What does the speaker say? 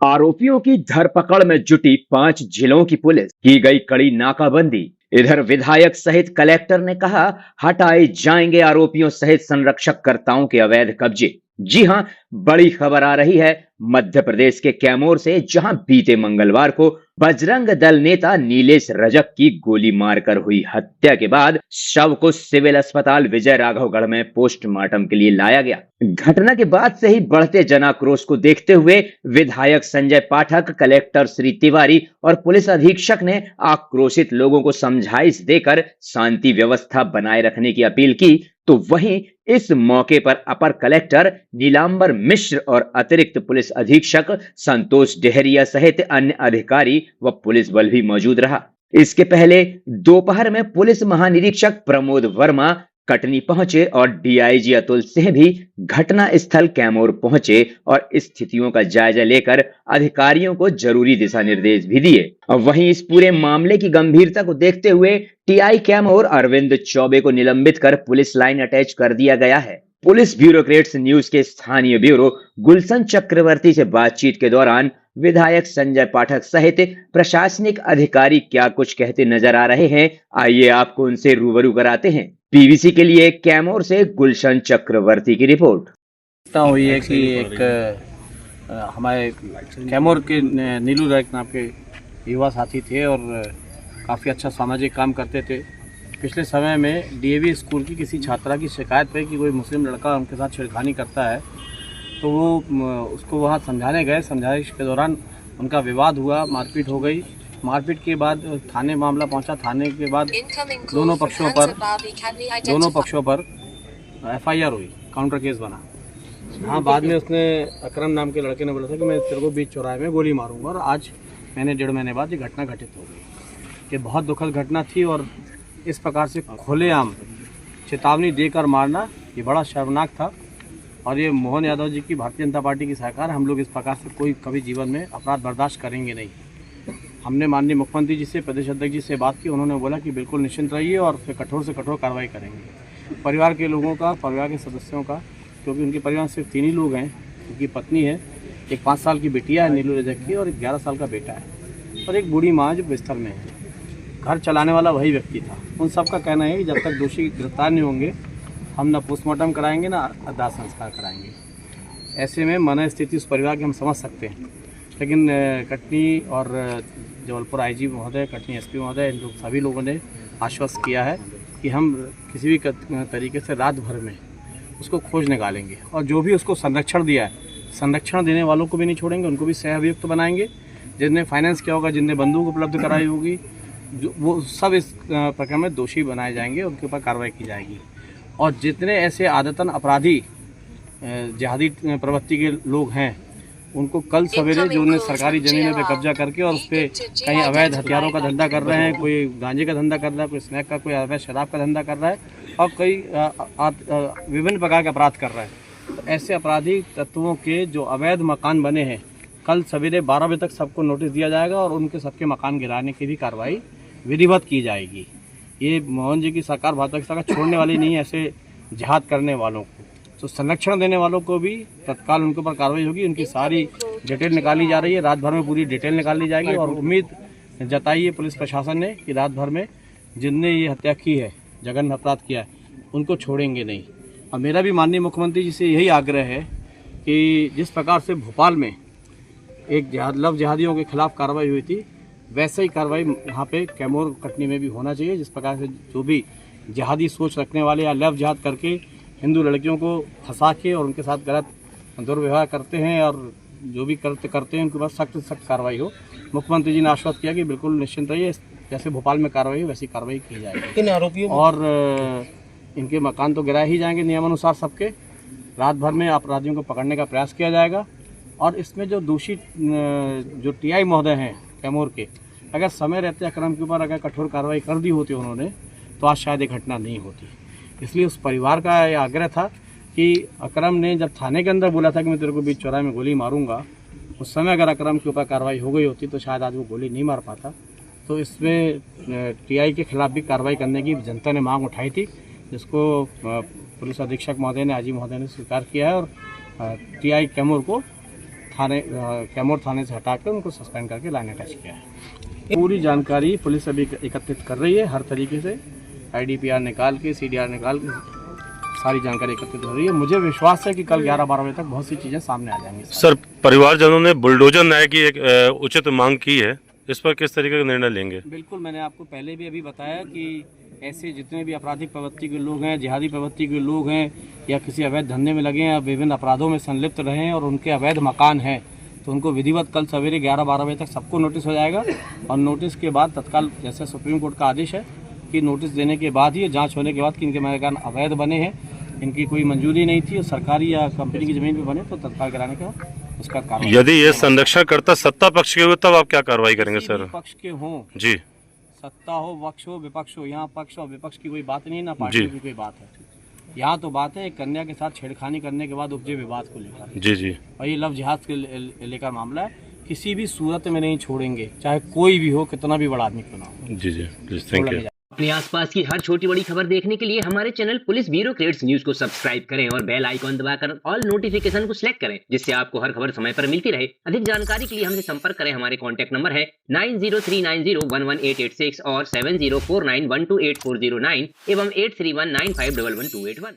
आरोपियों की धरपकड़ में जुटी 5 जिलों की पुलिस की गई कड़ी नाकाबंदी। इधर विधायक सहित कलेक्टर ने कहा, हटाए जाएंगे आरोपियों सहित संरक्षककर्ताओं के अवैध कब्जे। जी हां, बड़ी खबर आ रही है मध्य प्रदेश के कैमूर से, जहां बीते मंगलवार को बजरंग दल नेता नीलेश रजक की गोली मारकर हुई हत्या के बाद शव को सिविल अस्पताल विजय राघवगढ़ में पोस्टमार्टम के लिए लाया गया। घटना के बाद से ही बढ़ते जनाक्रोश को देखते हुए विधायक संजय पाठक, कलेक्टर श्री तिवारी और पुलिस अधीक्षक ने आक्रोशित लोगों को समझाइश देकर शांति व्यवस्था बनाए रखने की अपील की। तो वहीं इस मौके पर अपर कलेक्टर नीलांबर मिश्र और अतिरिक्त पुलिस अधीक्षक संतोष डेहरिया सहित अन्य अधिकारी व पुलिस बल भी मौजूद रहा। इसके पहले दोपहर में पुलिस महानिरीक्षक प्रमोद वर्मा कटनी पहुंचे और डीआईजी अतुल सिंह भी घटना स्थल कैमूर पहुंचे और स्थितियों का जायजा लेकर अधिकारियों को जरूरी दिशा निर्देश भी दिए। और वहीं इस पूरे मामले की गंभीरता को देखते हुए टीआई कैमूर अरविंद चौबे को निलंबित कर पुलिस लाइन अटैच कर दिया गया है। पुलिस ब्यूरोक्रेट्स न्यूज के स्थानीय ब्यूरो गुलशन चक्रवर्ती से बातचीत के दौरान विधायक संजय पाठक सहित प्रशासनिक अधिकारी क्या कुछ कहते नजर आ रहे हैं, आइए आपको उनसे रूबरू कराते हैं। पीवीसी के लिए कैमूर से गुलशन चक्रवर्ती की रिपोर्ट। हुई है कि एक हमारे कैमूर के नीलू राय नाम के युवा साथी थे और काफ़ी अच्छा सामाजिक काम करते थे। पिछले समय में डीएवी स्कूल की किसी छात्रा की शिकायत पे कि कोई मुस्लिम लड़का उनके साथ छेड़खानी करता है, तो वो उसको वहाँ समझाने गए। समझाइश के दौरान उनका विवाद हुआ, मारपीट हो गई। मारपीट के बाद थाने मामला पहुंचा। थाने के बाद दोनों पक्षों पर एफआईआर हुई, काउंटर केस बना। हाँ, बाद में उसने अकरम नाम के लड़के ने बोला था कि मैं तेरे को बीच चौराहे में गोली मारूंगा, और आज मैंने 1.5 महीने बाद ये घटना घटित हो गई। ये बहुत दुखद घटना थी और इस प्रकार से खुलेआम चेतावनी देकर मारना ये बड़ा शर्मनाक था। और ये मोहन यादव जी की भारतीय जनता पार्टी की सरकार, हम लोग इस प्रकार से कभी जीवन में अपराध बर्दाश्त करेंगे नहीं। हमने माननीय मुख्यमंत्री जी से, प्रदेश अध्यक्ष जी से बात की, उन्होंने बोला कि बिल्कुल निश्चिंत रहिए और फिर कठोर से कठोर कार्रवाई करेंगे। परिवार के लोगों का, परिवार के सदस्यों का, क्योंकि उनके परिवार सिर्फ 3 ही लोग हैं। उनकी पत्नी है, एक 5 साल की बिटिया है नीलू रजक की, और एक 11 साल का बेटा है, और एक बूढ़ी माँ जो बिस्तर में है। घर चलाने वाला वही व्यक्ति था। उन सब का कहना है कि जब तक दोषी गिरफ्तार नहीं होंगे हम ना पोस्टमार्टम कराएंगे ना दाह संस्कार कराएंगे। ऐसे में मन स्थिति उस परिवार की हम समझ सकते हैं। लेकिन कटनी और जबलपुर आईजी महोदय, कटनी एसपी महोदय, इन लोग सभी लोगों ने आश्वस्त किया है कि हम किसी भी तरीके से रात भर में उसको खोज निकालेंगे, और जो भी उसको संरक्षण दिया है, संरक्षण देने वालों को भी नहीं छोड़ेंगे, उनको भी सह अभियुक्त बनाएंगे। जिनने फाइनेंस किया होगा, जिनने बंदूक उपलब्ध कराई होगी, जो वो सब इस प्रकरण में दोषी बनाए जाएंगे, उनके ऊपर कार्रवाई की जाएगी। और जितने ऐसे आदतन अपराधी जिहादी प्रवृत्ति के लोग हैं, उनको कल सवेरे जो उन्हें सरकारी ज़मीनों पे कब्जा करके और उस पर कहीं अवैध हथियारों का धंधा कर रहे हैं, कोई गांजे का धंधा कर रहा है, कोई स्नैक का, कोई अवैध शराब का धंधा कर रहा है, और कई विभिन्न प्रकार के अपराध कर रहा है, तो ऐसे अपराधी तत्वों के जो अवैध मकान बने हैं, कल सवेरे 12 बजे तक सबको नोटिस दिया जाएगा और उनके सबके मकान गिराने की भी कार्रवाई विधिवत की जाएगी। ये मोहन जी की सरकार, भाजपा की सरकार छोड़ने वाली नहीं है ऐसे जिहाद करने वालों को। तो संरक्षण देने वालों को भी तत्काल उनके ऊपर कार्रवाई होगी। उनकी सारी डिटेल निकाली जा रही है, रात भर में पूरी डिटेल निकाली जाएगी, और उम्मीद जताई है पुलिस प्रशासन ने कि रात भर में जिनने ये हत्या की है, जघन्य अपराध किया है, उनको छोड़ेंगे नहीं। और मेरा भी माननीय मुख्यमंत्री जी से यही आग्रह है कि जिस प्रकार से भोपाल में एक लव जिहादियों के खिलाफ कार्रवाई हुई थी, वैसे ही कार्रवाई यहाँ पे कैमूर कटनी में भी होना चाहिए। जिस प्रकार से जो भी जिहादी सोच रखने वाले या लव जिहाद करके हिंदू लड़कियों को फंसा के और उनके साथ गलत दुर्व्यवहार करते हैं, और जो भी करते हैं, उनके पास सख्त से सख्त कार्रवाई हो। मुख्यमंत्री जी ने आश्वस्त किया कि बिल्कुल निश्चिंत रहिए, जैसे भोपाल में कार्रवाई हो वैसी कार्रवाई की जाएगी। इन आरोपियों और इनके मकान तो गिराए ही जाएंगे नियमानुसार सबके। रात भर में अपराधियों को पकड़ने का प्रयास किया जाएगा, और इसमें जो दोषी जो टीआई महोदय हैं कैमूर के, अगर समय रहते अकरम के ऊपर अगर कठोर कार्रवाई कर दी होती उन्होंने, तो आज शायद ये घटना नहीं होती। इसलिए उस परिवार का यह आग्रह था कि अकरम ने जब थाने के अंदर बोला था कि मैं तेरे को बीच चौराहे में गोली मारूंगा, उस समय अगर अकरम के ऊपर कार्रवाई हो गई होती तो शायद आज वो गोली नहीं मार पाता। तो इसमें टीआई के खिलाफ भी कार्रवाई करने की जनता ने मांग उठाई थी। जिसको पुलिस अधीक्षक महोदय ने, आजी महोदय ने स्वीकार किया है और टीआई कैमूर को कैमूर थाने से हटाकर उनको सस्पेंड करके लाइन अटैच किया है। पूरी जानकारी पुलिस अभी एकत्रित कर रही है, हर तरीके से IDPR निकाल के, CDR निकाल के सारी जानकारी एकत्रित हो रही है। मुझे विश्वास है कि कल 11-12 बजे तक बहुत सी चीज़ें सामने आ जाएंगी। सर, परिवारजनों ने बुलडोजर न्याय की एक उचित मांग की है, इस पर किस तरीके का निर्णय लेंगे? बिल्कुल, मैंने आपको पहले भी अभी बताया कि ऐसे जितने भी आपराधिक प्रवृत्ति के लोग हैं, जिहादी प्रवृत्ति के लोग हैं या किसी अवैध धंधे में लगे हैं या विभिन्न अपराधों में संलिप्त रहे हैं और उनके अवैध मकान हैं, तो उनको विधिवत कल सवेरे 11-12 बजे तक सबको नोटिस हो जाएगा। और नोटिस के बाद तत्काल, जैसे सुप्रीम कोर्ट का आदेश है कि नोटिस देने के बाद ही, जांच होने के बाद कि इनके मकान अवैध बने हैं, इनकी कोई मंजूरी नहीं थी और सरकारी या कंपनी की ज़मीन पे बने, तो तत्काल कराने का उसका कार्रवाई। यदि ये संरक्षण करता सत्ता पक्ष के हुए तब आप क्या कार्रवाई करेंगे सर? पक्ष के हों जी, सत्ता हो, पक्ष हो, विपक्ष हो, यहाँ पक्ष और विपक्ष की कोई बात नहीं, ना पार्टी की कोई बात है। यहाँ तो बात है कन्या के साथ छेड़खानी करने के बाद उपजे विवाद को लेकर। जी जी, और ये लव जिहाद के लेकर मामला है, किसी भी सूरत में नहीं छोड़ेंगे, चाहे कोई भी हो, कितना भी बड़ा आदमी क्यों ना हो। जी जी, प्लीज, थैंक यू। अपने आसपास की हर छोटी बड़ी खबर देखने के लिए हमारे channel police bureau creates news को सब्सक्राइब करें और बेल आइकॉन दबाकर ऑल नोटिफिकेशन को सिलेक्ट करें, जिससे आपको हर खबर समय पर मिलती रहे। अधिक जानकारी के लिए हमसे संपर्क करें। हमारे कॉन्टैक्ट नंबर है 9039011886 और 7049128409 एवं 8319511281।